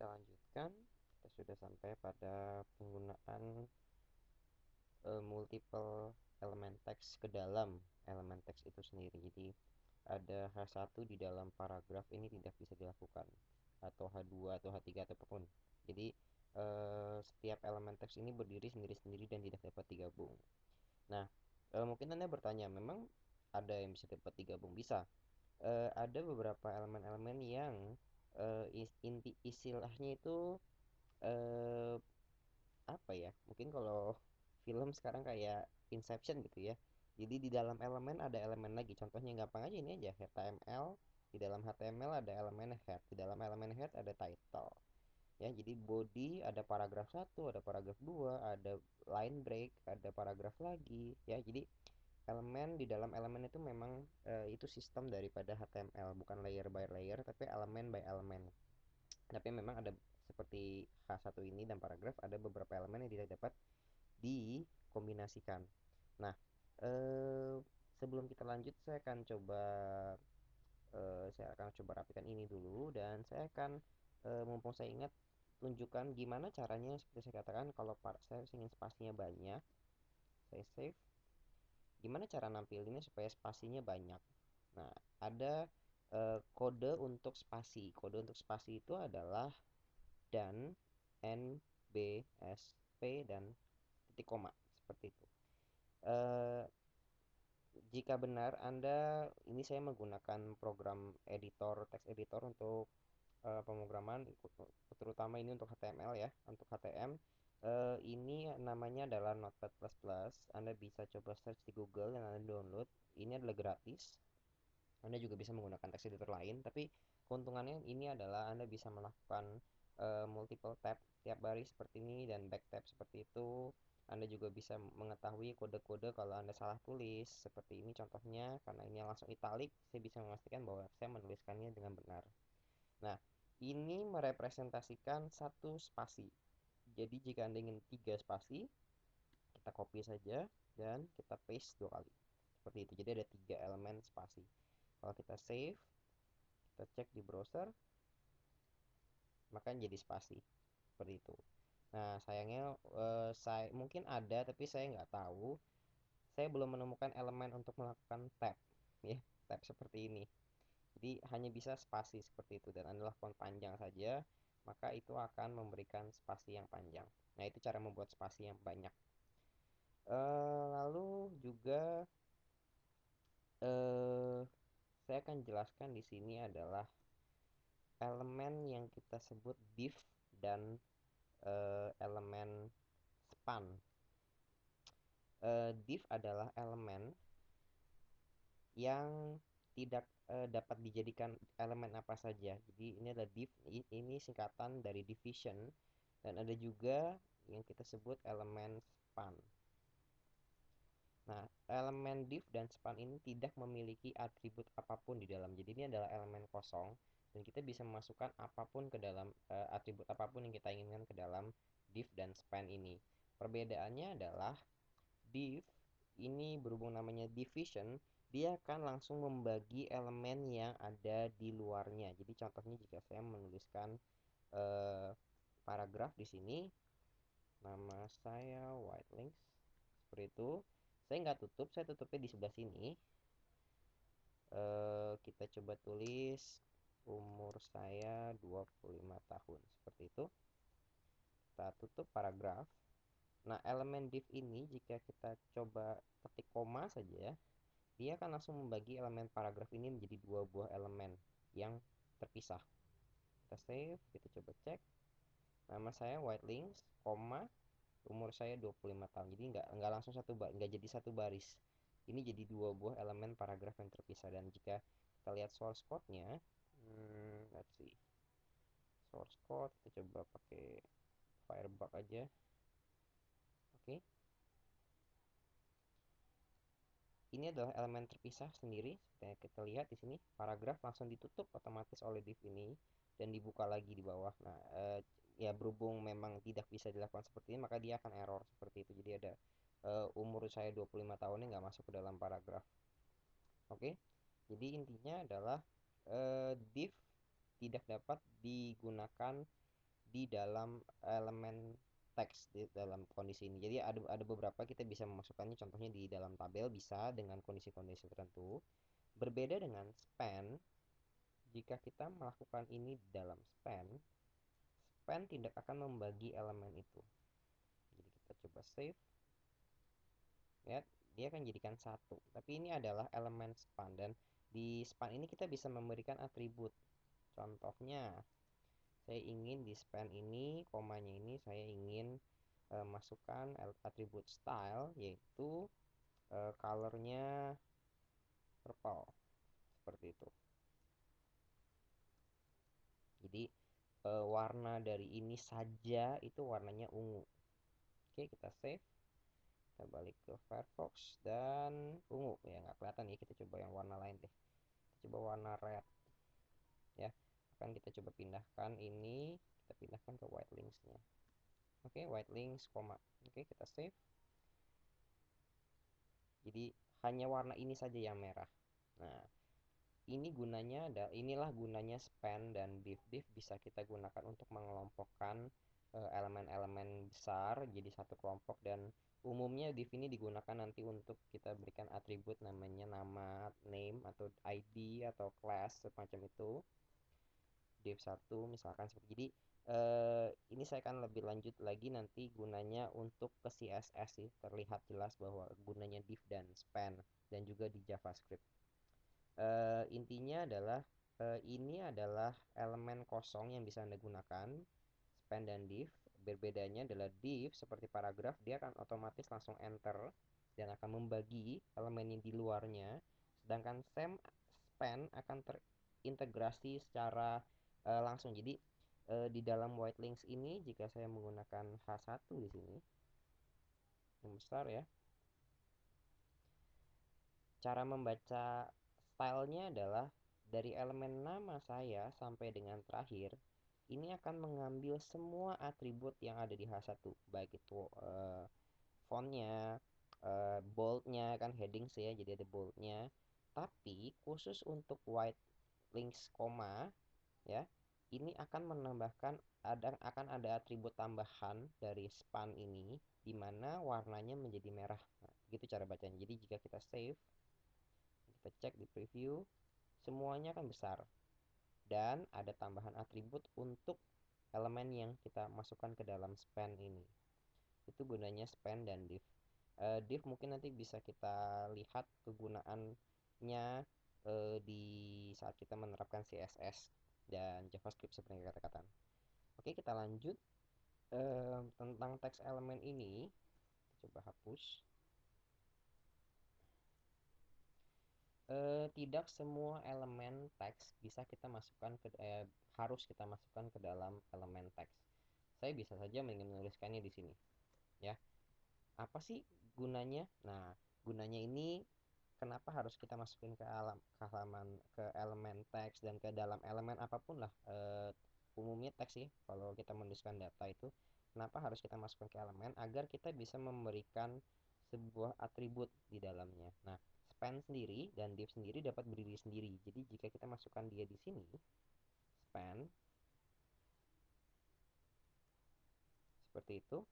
kita lanjutkan. Kita sudah sampai pada penggunaan multiple element text ke dalam elemen teks itu sendiri. Jadi ada H1 di dalam paragraf ini tidak bisa dilakukan, atau H2 atau H3 atau apapun. Jadi setiap elemen teks ini berdiri sendiri-sendiri dan tidak dapat digabung. Nah, mungkin Anda bertanya, memang ada yang bisa dapat digabung? Bisa. Ada beberapa elemen-elemen yang inti istilahnya itu eh, apa ya? Mungkin kalau film sekarang kayak Inception gitu ya. Jadi di dalam elemen ada elemen lagi. Contohnya gampang aja, ini aja HTML. Di dalam HTML ada elemen head. Di dalam elemen head ada title. Ya, jadi body ada paragraf satu, ada paragraf 2, ada line break, ada paragraf lagi. Ya, jadi elemen di dalam elemen itu memang itu sistem daripada HTML, bukan layer by layer, tapi elemen by elemen. Tapi memang ada seperti H1 ini dan paragraf, ada beberapa elemen yang tidak dapat dikombinasikan. Nah, eh, sebelum kita lanjut, saya akan coba rapikan ini dulu, dan saya akan mumpung saya ingat, tunjukkan gimana caranya. Seperti saya katakan, kalau saya ingin spasinya banyak, saya save. Gimana cara nampilinnya supaya spasinya banyak? Nah, ada kode untuk spasi. Kode untuk spasi itu adalah dan, n, b, s, p, dan titik koma, seperti itu. Eh, Jika benar Anda, ini saya menggunakan program editor, text editor untuk pemrograman, terutama ini untuk HTML ya, untuk HTM. Ini namanya adalah Notepad++. Anda bisa coba search di Google dan Anda download. Ini adalah gratis. Anda juga bisa menggunakan text editor lain, tapi keuntungannya ini adalah Anda bisa melakukan multiple tab tiap baris seperti ini, dan back tab seperti itu. Anda juga bisa mengetahui kode-kode kalau Anda salah tulis, seperti ini contohnya. Karena ini langsung italic, saya bisa memastikan bahwa saya menuliskannya dengan benar. Nah, ini merepresentasikan satu spasi. Jadi jika Anda ingin 3 spasi, kita copy saja dan kita paste 2 kali. Seperti itu. Jadi ada 3 elemen spasi. Kalau kita save, kita cek di browser, maka jadi spasi. Seperti itu. Nah, sayangnya saya mungkin ada, tapi saya nggak tahu. Saya belum menemukan elemen untuk melakukan tab, ya, tab seperti ini. Jadi hanya bisa spasi seperti itu, dan adalah font panjang saja, maka itu akan memberikan spasi yang panjang. Nah, itu cara membuat spasi yang banyak. Lalu juga eh, saya akan jelaskan di sini adalah elemen yang kita sebut div dan elemen span. Div adalah elemen yang tidak dapat dijadikan elemen apa saja. Jadi ini adalah div, ini singkatan dari division, dan ada juga yang kita sebut elemen span. Nah, elemen div dan span ini tidak memiliki atribut apapun di dalam. Jadi ini adalah elemen kosong, dan kita bisa memasukkan apapun ke dalam atribut apapun yang kita inginkan ke dalam div dan span ini. Perbedaannya adalah div ini, berhubung namanya division, dia akan langsung membagi elemen yang ada di luarnya. Jadi contohnya jika saya menuliskan eh, paragraf di sini, nama saya white links, seperti itu. Saya nggak tutup, saya tutupnya di sebelah sini. Kita coba tulis umur saya 25 tahun, seperti itu. Kita tutup paragraf. Nah, elemen div ini jika kita coba ketik koma saja, dia akan langsung membagi elemen paragraf ini menjadi dua buah elemen yang terpisah. Kita save, kita coba cek. Nama saya White Links, koma, umur saya 25 tahun. Jadi nggak langsung nggak jadi satu baris. Ini jadi dua buah elemen paragraf yang terpisah. Dan jika kita lihat source code-nya, let's see. Source code, kita coba pakai Firebug aja. Oke. Ini adalah elemen terpisah sendiri. Seperti yang kita lihat di sini, paragraf langsung ditutup otomatis oleh div ini dan dibuka lagi di bawah. Nah, ya berhubung memang tidak bisa dilakukan seperti ini, maka dia akan error seperti itu. Jadi ada umur saya 25 tahun yang nggak masuk ke dalam paragraf. Oke, jadi intinya adalah div tidak dapat digunakan di dalam elemen teks di dalam kondisi ini. Jadi ada beberapa kita bisa memasukkannya, contohnya di dalam tabel bisa dengan kondisi-kondisi tertentu. Berbeda dengan span, jika kita melakukan ini di dalam span, span tidak akan membagi elemen itu. Jadi kita coba save, ya, dia akan jadikan satu. Tapi ini adalah elemen span, dan di span ini kita bisa memberikan atribut. Contohnya, saya ingin di span ini, komanya ini saya ingin masukkan atribut style, yaitu colornya purple, seperti itu. Jadi warna dari ini saja itu warnanya ungu. Oke, kita save, kita balik ke Firefox, dan ungu ya nggak kelihatan ya. Kita coba yang warna lain deh, kita coba warna red ya. Akan kita coba pindahkan ini, kita pindahkan ke white links-nya. Oke, white links, koma. Oke, kita save. Jadi hanya warna ini saja yang merah. Nah, inilah gunanya span dan div. Div bisa kita gunakan untuk mengelompokkan elemen-elemen besar jadi satu kelompok, dan umumnya div ini digunakan nanti untuk kita berikan atribut namanya nama, name atau ID atau class semacam itu. Div 1 misalkan seperti. Jadi ini saya akan lebih lanjut lagi nanti gunanya untuk ke CSS sih, terlihat jelas bahwa gunanya div dan span, dan juga di JavaScript. Intinya adalah ini adalah elemen kosong yang bisa Anda gunakan, span dan div. Berbedanya adalah div seperti paragraf, dia akan otomatis langsung enter dan akan membagi elemen yang di luarnya, sedangkan span akan terintegrasi secara langsung. Jadi di dalam white links ini, jika saya menggunakan H1 di sini yang besar ya, cara membaca stylenya adalah dari elemen nama saya sampai dengan terakhir, ini akan mengambil semua atribut yang ada di H1, baik itu fontnya, boldnya, kan heading saya jadi ada boldnya. Tapi khusus untuk white links koma ya, ini akan menambahkan, akan ada atribut tambahan dari span ini, di mana warnanya menjadi merah. Nah, gitu cara bacanya. Jadi jika kita save, kita cek di preview, semuanya akan besar, dan ada tambahan atribut untuk elemen yang kita masukkan ke dalam span ini. Itu gunanya span dan div. Div mungkin nanti bisa kita lihat kegunaannya di saat kita menerapkan CSS dan JavaScript seperti yang katakan. Oke, kita lanjut. Tentang teks elemen ini, kita coba hapus. Tidak semua elemen teks bisa kita masukkan harus kita masukkan ke dalam elemen teks. Saya bisa saja menuliskannya di sini ya. Apa sih gunanya? Nah, gunanya ini kenapa harus kita masukin ke elemen teks dan ke dalam elemen apapun lah, umumnya teks sih kalau kita menuliskan data itu. Kenapa harus kita masukkan ke elemen? Agar kita bisa memberikan sebuah atribut di dalamnya. Nah, span sendiri dan div sendiri dapat berdiri sendiri. Jadi jika kita masukkan dia di sini, span seperti itu,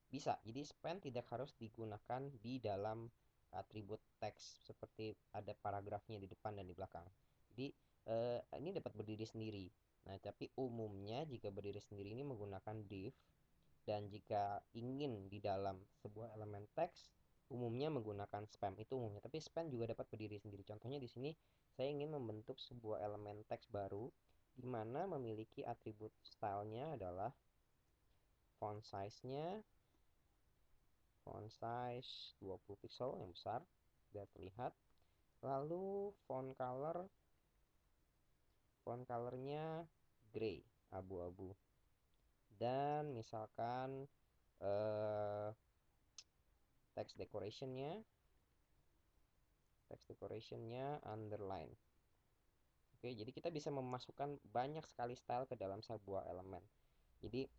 bisa. Jadi span tidak harus digunakan di dalam atribut teks seperti ada paragrafnya di depan dan di belakang. Jadi ini dapat berdiri sendiri. Nah, tapi umumnya jika berdiri sendiri ini menggunakan div, dan jika ingin di dalam sebuah elemen teks umumnya menggunakan span, itu umumnya. Tapi span juga dapat berdiri sendiri. Contohnya di sini saya ingin membentuk sebuah elemen teks baru di mana memiliki atribut stylenya adalah font size 20 pixel yang besar biar terlihat. Lalu font colornya gray, abu-abu. Dan misalkan eh, text decorationnya underline. Oke, jadi kita bisa memasukkan banyak sekali style ke dalam sebuah elemen. Jadi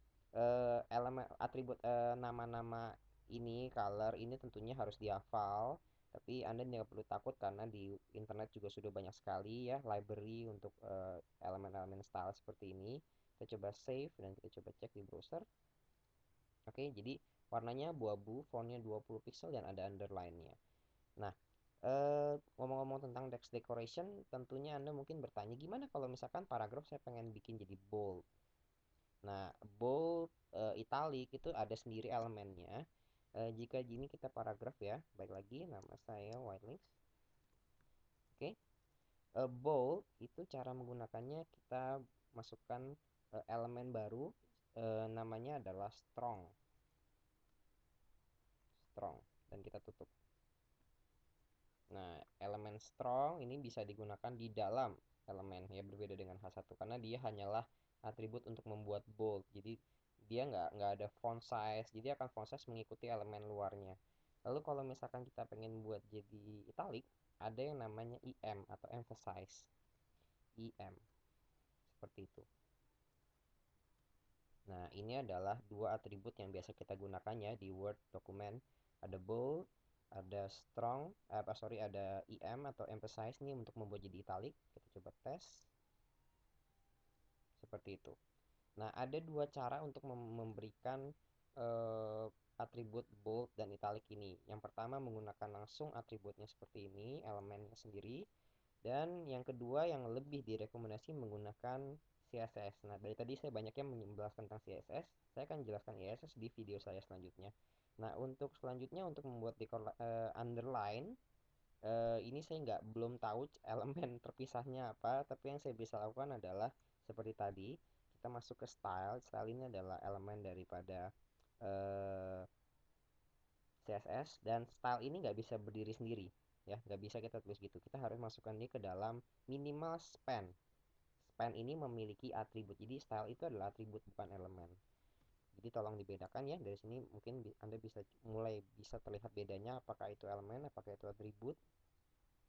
elemen atribut nama-nama ini, color ini tentunya harus dihafal, tapi Anda tidak perlu takut karena di internet juga sudah banyak sekali ya library untuk elemen-elemen style seperti ini. Kita coba save dan kita coba cek di browser. Oke, jadi warnanya abu-abu, fontnya 20 pixel dan ada underline-nya. Nah, ngomong-ngomong tentang text decoration, tentunya Anda mungkin bertanya, gimana kalau misalkan paragraf saya pengen bikin jadi bold? Nah, bold, italic itu ada sendiri elemennya. Jika gini kita paragraf ya, baik lagi nama saya Whitelinks. Oke, bold itu cara menggunakannya kita masukkan elemen baru, namanya adalah strong, strong, dan kita tutup. Nah, elemen strong ini bisa digunakan di dalam elemen ya, berbeda dengan H1 karena dia hanyalah atribut untuk membuat bold. Jadi dia nggak ada font size. Jadi akan font size mengikuti elemen luarnya. Lalu kalau misalkan kita pengen buat jadi italic, ada yang namanya EM atau emphasize. EM seperti itu. Nah, ini adalah dua atribut yang biasa kita gunakannya di Word dokumen. Ada bold, ada strong, ada EM atau emphasize nih untuk membuat jadi italic. Kita coba tes. Seperti itu. Nah, ada dua cara untuk memberikan eh, atribut bold dan italic ini. Yang pertama menggunakan langsung atributnya seperti ini, elemennya sendiri. Dan yang kedua yang lebih direkomendasi menggunakan CSS. Nah, dari tadi saya banyak yang menjelaskan tentang CSS. Saya akan jelaskan CSS di video saya selanjutnya. Nah, untuk selanjutnya untuk membuat underline, ini saya belum tahu elemen terpisahnya apa, tapi yang saya bisa lakukan adalah seperti tadi, kita masuk ke style. Style ini adalah elemen daripada eh, CSS, dan style ini nggak bisa berdiri sendiri ya, nggak bisa kita tulis gitu, kita harus masukkan ini ke dalam minimal span. Span ini memiliki atribut, jadi style itu adalah atribut bukan elemen. Jadi tolong dibedakan ya, dari sini mungkin Anda bisa terlihat bedanya, apakah itu elemen, apakah itu atribut.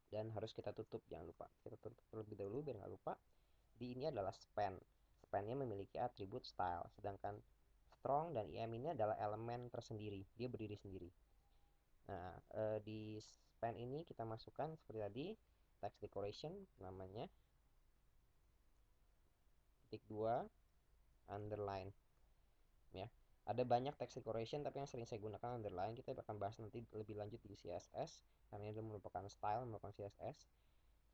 Dan harus kita tutup, jangan lupa kita tutup terlebih dahulu biar nggak lupa. Di ini adalah span. Spannya memiliki atribut style, sedangkan strong dan em ini adalah elemen tersendiri, dia berdiri sendiri. Nah, di span ini kita masukkan seperti tadi, text decoration namanya, titik 2 underline ya. Ada banyak text decoration, tapi yang sering saya gunakan underline. Kita akan bahas nanti lebih lanjut di CSS karena ini merupakan style, merupakan CSS.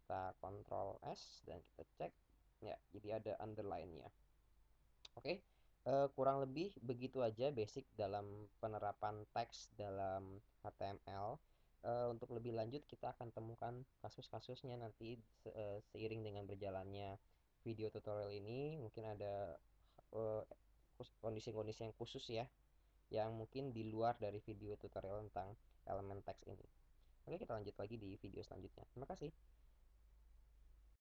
Kita Ctrl S dan kita cek ya, jadi ada underline-nya. Oke, kurang lebih begitu aja basic dalam penerapan teks dalam HTML. Untuk lebih lanjut kita akan temukan kasus-kasusnya nanti seiring dengan berjalannya video tutorial ini. Mungkin ada eh, kondisi-kondisi yang khusus ya, yang mungkin di luar dari video tutorial tentang elemen teks ini. Oke, kita lanjut lagi di video selanjutnya. Terima kasih.